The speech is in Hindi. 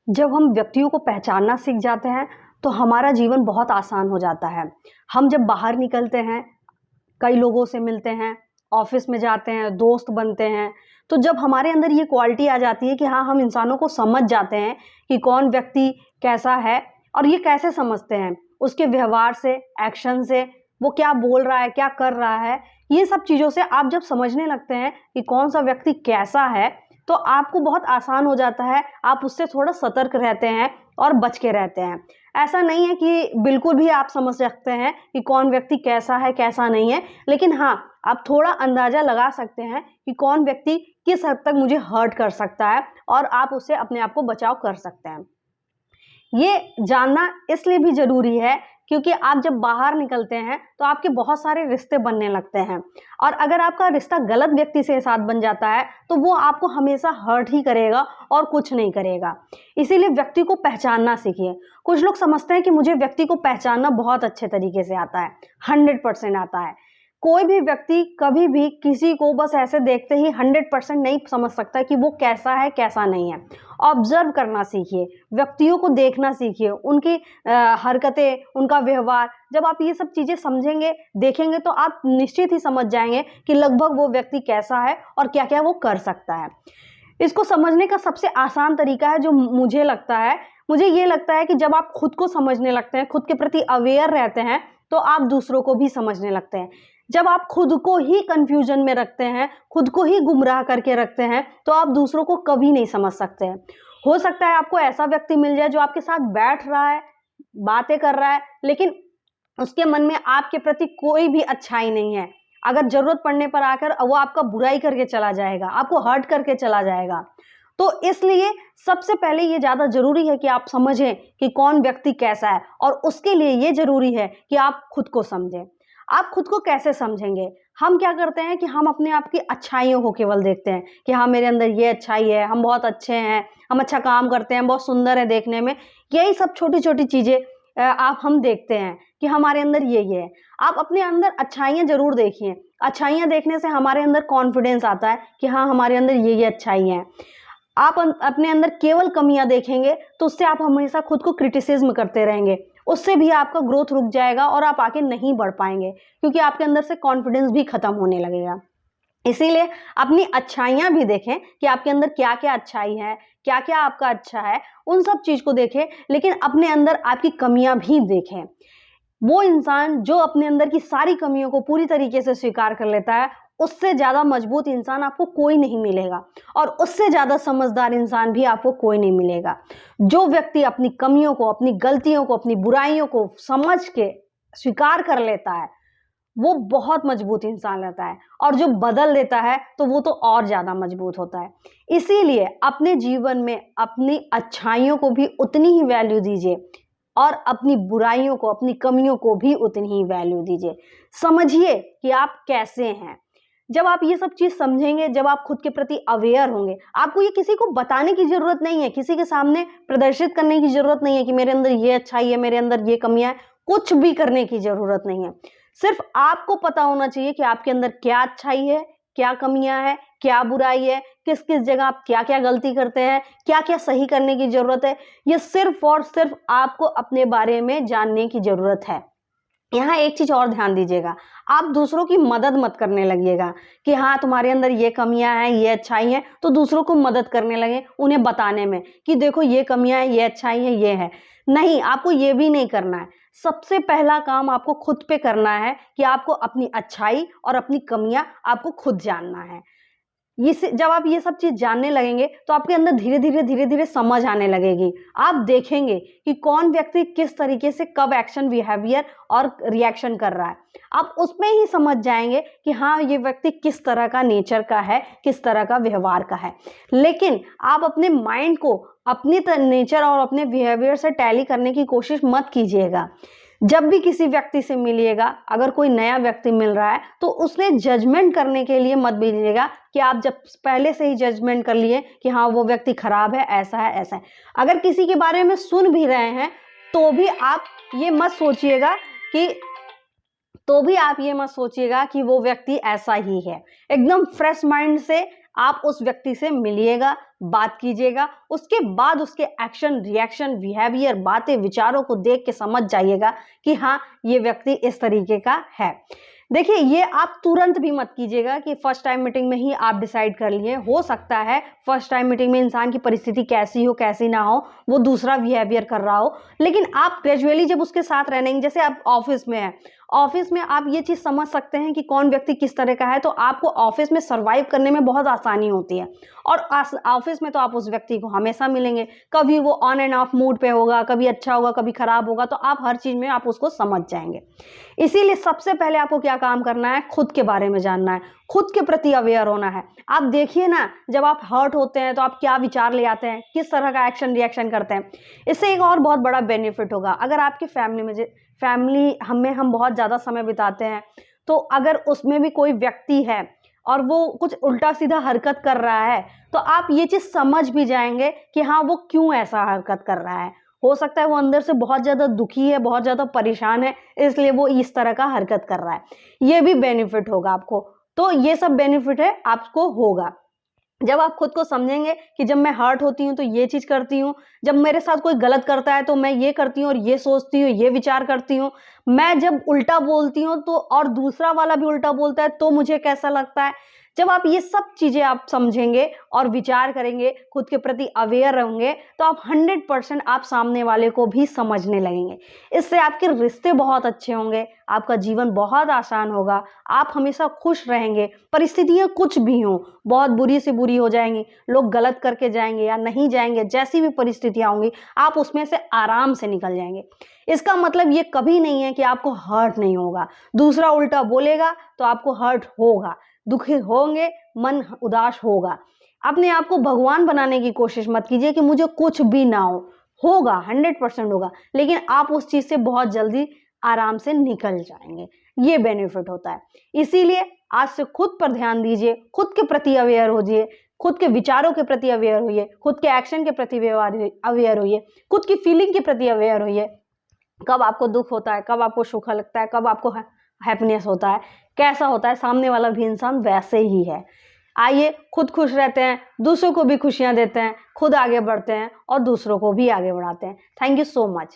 जब हम व्यक्तियों को पहचानना सीख जाते हैं तो हमारा जीवन बहुत आसान हो जाता है। हम जब बाहर निकलते हैं, कई लोगों से मिलते हैं, ऑफिस में जाते हैं, दोस्त बनते हैं, तो जब हमारे अंदर ये क्वालिटी आ जाती है कि हाँ, हम इंसानों को समझ जाते हैं कि कौन व्यक्ति कैसा है और ये कैसे समझते हैं, उसके व्यवहार से, एक्शन से, वो क्या बोल रहा है, क्या कर रहा है, ये सब चीज़ों से आप जब समझने लगते हैं कि कौन सा व्यक्ति कैसा है, तो आपको बहुत आसान हो जाता है, आप उससे थोड़ा सतर्क रहते हैं और बच के रहते हैं। ऐसा नहीं है कि बिल्कुल भी आप समझ सकते हैं कि कौन व्यक्ति कैसा है, कैसा नहीं है, लेकिन हाँ, आप थोड़ा अंदाज़ा लगा सकते हैं कि कौन व्यक्ति किस हद तक मुझे हर्ट कर सकता है और आप उससे अपने आप को बचाव कर सकते हैं। ये जानना इसलिए भी ज़रूरी है क्योंकि आप जब बाहर निकलते हैं तो आपके बहुत सारे रिश्ते बनने लगते हैं और अगर आपका रिश्ता गलत व्यक्ति से साथ बन जाता है तो वो आपको हमेशा हर्ट ही करेगा और कुछ नहीं करेगा। इसीलिए व्यक्ति को पहचानना सीखिए। कुछ लोग समझते हैं कि मुझे व्यक्ति को पहचानना बहुत अच्छे तरीके से आता है, 100% आता है। कोई भी व्यक्ति कभी भी किसी को बस ऐसे देखते ही 100% नहीं समझ सकता कि वो कैसा है, कैसा नहीं है। ऑब्जर्व करना सीखिए, व्यक्तियों को देखना सीखिए, उनकी हरकतें, उनका व्यवहार। जब आप ये सब चीज़ें समझेंगे, देखेंगे तो आप निश्चित ही समझ जाएँगे कि लगभग वो व्यक्ति कैसा है और क्या-क्या वो कर सकता है। इसको समझने का सबसे आसान तरीका है जो मुझे लगता है, मुझे ये लगता है कि जब आप खुद को समझने लगते हैं, खुद के प्रति अवेयर रहते हैं, तो आप दूसरों को भी समझने लगते हैं। जब आप खुद को ही कन्फ्यूजन में रखते हैं, खुद को ही गुमराह करके रखते हैं, तो आप दूसरों को कभी नहीं समझ सकते हैं। हो सकता है आपको ऐसा व्यक्ति मिल जाए जो आपके साथ बैठ रहा है, बातें कर रहा है, लेकिन उसके मन में आपके प्रति कोई भी अच्छाई नहीं है। अगर ज़रूरत पड़ने पर आकर वो आपका बुराई करके चला जाएगा, आपको हर्ट करके चला जाएगा। तो इसलिए सबसे पहले ये ज़्यादा ज़रूरी है कि आप समझें कि कौन व्यक्ति कैसा है और उसके लिए ये ज़रूरी है कि आप खुद को समझें। आप खुद को कैसे समझेंगे? हम क्या करते हैं कि हम अपने आप की अच्छाइयों को केवल देखते हैं कि हाँ, मेरे अंदर ये अच्छाई है, हम बहुत अच्छे हैं, हम अच्छा काम करते हैं, बहुत सुंदर है देखने में। यही सब छोटी-छोटी चीज़ें हम देखते हैं कि हमारे अंदर ये है। आप अपने अंदर अच्छाइयाँ ज़रूर देखिए। अच्छाइयाँ देखने से हमारे अंदर कॉन्फिडेंस आता है कि हाँ, हमारे अंदर ये अच्छाई हैं। आप अपने अंदर केवल कमियां देखेंगे तो उससे आप हमेशा खुद को क्रिटिसिज्म करते रहेंगे, उससे भी आपका ग्रोथ रुक जाएगा और आप आगे नहीं बढ़ पाएंगे क्योंकि आपके अंदर से कॉन्फिडेंस भी खत्म होने लगेगा। इसीलिए अपनी अच्छाइयां भी देखें कि आपके अंदर क्या क्या अच्छाई है, क्या क्या आपका अच्छा है, उन सब चीज़ को देखें, लेकिन अपने अंदर आपकी कमियां भी देखें। वो इंसान जो अपने अंदर की सारी कमियों को पूरी तरीके से स्वीकार कर लेता है, उससे ज़्यादा मजबूत इंसान आपको कोई नहीं मिलेगा और उससे ज़्यादा समझदार इंसान भी आपको कोई नहीं मिलेगा। जो व्यक्ति अपनी कमियों को, अपनी गलतियों को, अपनी बुराइयों को समझ के स्वीकार कर लेता है, वो बहुत मजबूत इंसान रहता है और जो बदल देता है, तो वो तो और ज़्यादा मजबूत होता है। इसीलिए अपने जीवन में अपनी अच्छाइयों को भी उतनी ही वैल्यू दीजिए और अपनी बुराइयों को, अपनी कमियों को भी उतनी ही वैल्यू दीजिए। समझिए कि आप कैसे हैं। जब आप ये सब चीज़ समझेंगे, जब आप खुद के प्रति अवेयर होंगे, आपको ये किसी को बताने की ज़रूरत नहीं है, किसी के सामने प्रदर्शित करने की ज़रूरत नहीं है कि मेरे अंदर ये अच्छाई है, मेरे अंदर ये कमियाँ हैं, कुछ भी करने की ज़रूरत नहीं है। सिर्फ़ आपको पता होना चाहिए कि आपके अंदर क्या अच्छाई है, क्या कमियाँ हैं, क्या बुराई है, किस-किस जगह आप क्या-क्या गलती करते हैं, क्या-क्या सही करने की ज़रूरत है। ये सिर्फ़ और सिर्फ़ आपको अपने बारे में जानने की ज़रूरत है। यहाँ एक चीज़ और ध्यान दीजिएगा, आप दूसरों की मदद मत करने लगिएगा कि हाँ, तुम्हारे अंदर ये कमियाँ हैं, ये अच्छाई हैं, तो दूसरों को मदद करने लगें उन्हें बताने में कि देखो ये कमियाँ हैं, ये अच्छाई हैं, ये है। नहीं, आपको ये भी नहीं करना है। सबसे पहला काम आपको खुद पे करना है कि आपको अपनी अच्छाई और अपनी कमियाँ आपको खुद जानना है। इस जब आप ये सब चीज़ जानने लगेंगे तो आपके अंदर धीरे-धीरे समझ आने लगेगी। आप देखेंगे कि कौन व्यक्ति किस तरीके से कब एक्शन, बिहेवियर और रिएक्शन कर रहा है। आप उसमें ही समझ जाएँगे कि हाँ, ये व्यक्ति किस तरह का नेचर का है, किस तरह का व्यवहार का है। लेकिन आप अपने माइंड को अपने नेचर और अपने बिहेवियर से टैली करने की कोशिश मत कीजिएगा। जब भी किसी व्यक्ति से मिलिएगा, अगर कोई नया व्यक्ति मिल रहा है तो उसने जजमेंट करने के लिए मत मिलिएगा कि आप जब पहले से ही जजमेंट कर लिए कि हाँ, वो व्यक्ति खराब है, ऐसा है, ऐसा है। अगर किसी के बारे में सुन भी रहे हैं तो भी आप ये मत सोचिएगा कि वो व्यक्ति ऐसा ही है। एकदम फ्रेश माइंड से आप उस व्यक्ति से मिलिएगा, बात कीजिएगा। उसके बाद उसके एक्शन, रिएक्शन, बिहेवियर, बातें, विचारों को देख के समझ जाइएगा कि हाँ, ये व्यक्ति इस तरीके का है। देखिए, ये आप तुरंत भी मत कीजिएगा कि फर्स्ट टाइम मीटिंग में ही आप डिसाइड कर लिए। हो सकता है फर्स्ट टाइम मीटिंग में इंसान की परिस्थिति कैसी हो, कैसी ना हो, वो दूसरा बिहेवियर कर रहा हो, लेकिन आप ग्रेजुअली जब उसके साथ रहने, जैसे आप ऑफिस में हैं, ऑफिस में आप ये चीज़ समझ सकते हैं कि कौन व्यक्ति किस तरह का है, तो आपको ऑफिस में सर्वाइव करने में बहुत आसानी होती है। और ऑफिस में तो आप उस व्यक्ति को हमेशा मिलेंगे, कभी वो ऑन एंड ऑफ मूड पे होगा, कभी अच्छा होगा, कभी खराब होगा, तो आप हर चीज़ में आप उसको समझ जाएंगे। इसीलिए सबसे पहले आपको क्या काम करना है, खुद के बारे में जानना है, खुद के प्रति अवेयर होना है। आप देखिए ना, जब आप हर्ट होते हैं तो आप क्या विचार ले आते हैं, किस तरह का एक्शन रिएक्शन करते हैं। इससे एक और बहुत बड़ा बेनिफिट होगा, अगर आपकी फैमिली हम बहुत ज़्यादा समय बिताते हैं, तो अगर उसमें भी कोई व्यक्ति है और वो कुछ उल्टा सीधा हरकत कर रहा है, तो आप ये चीज़ समझ भी जाएंगे कि हाँ, वो क्यों ऐसा हरकत कर रहा है। हो सकता है वो अंदर से बहुत ज़्यादा दुखी है, बहुत ज़्यादा परेशान है, इसलिए वो इस तरह का हरकत कर रहा है। ये भी बेनिफिट होगा आपको। तो ये सब बेनिफिट है आपको होगा जब आप खुद को समझेंगे कि जब मैं हर्ट होती हूँ तो ये चीज़ करती हूँ, जब मेरे साथ कोई गलत करता है तो मैं ये करती हूँ और ये सोचती हूँ, ये विचार करती हूँ। मैं जब उल्टा बोलती हूँ तो और दूसरा वाला भी उल्टा बोलता है तो मुझे कैसा लगता है। जब आप ये सब चीज़ें आप समझेंगे और विचार करेंगे, खुद के प्रति अवेयर रहेंगे, तो आप 100% आप सामने वाले को भी समझने लगेंगे। इससे आपके रिश्ते बहुत अच्छे होंगे, आपका जीवन बहुत आसान होगा, आप हमेशा खुश रहेंगे। परिस्थितियाँ कुछ भी हों, बहुत बुरी से बुरी हो जाएंगी, लोग गलत करके जाएंगे या नहीं जाएंगे, जैसी भी परिस्थितियाँ होंगी, आप उसमें से आराम से निकल जाएंगे। इसका मतलब ये कभी नहीं है कि आपको हर्ट नहीं होगा। दूसरा उल्टा बोलेगा तो आपको हर्ट होगा, दुखी होंगे, मन उदास होगा। अपने आप को भगवान बनाने की कोशिश मत कीजिए कि मुझे कुछ भी ना हो। होगा, 100% होगा, लेकिन आप उस चीज़ से बहुत जल्दी आराम से निकल जाएंगे। ये बेनिफिट होता है। इसीलिए आज से खुद पर ध्यान दीजिए, खुद के प्रति अवेयर होइए, खुद के विचारों के प्रति अवेयर होइए, खुद के एक्शन के प्रति अवेयर होइए, खुद की फीलिंग के प्रति अवेयर होइए। कब आपको दुख होता है, कब आपको सुख लगता है, कब आपको हैप्पीनेस होता है, कैसा होता है, सामने वाला भी इंसान वैसे ही है। आइए खुद खुश रहते हैं, दूसरों को भी खुशियां देते हैं, खुद आगे बढ़ते हैं और दूसरों को भी आगे बढ़ाते हैं। Thank you so much.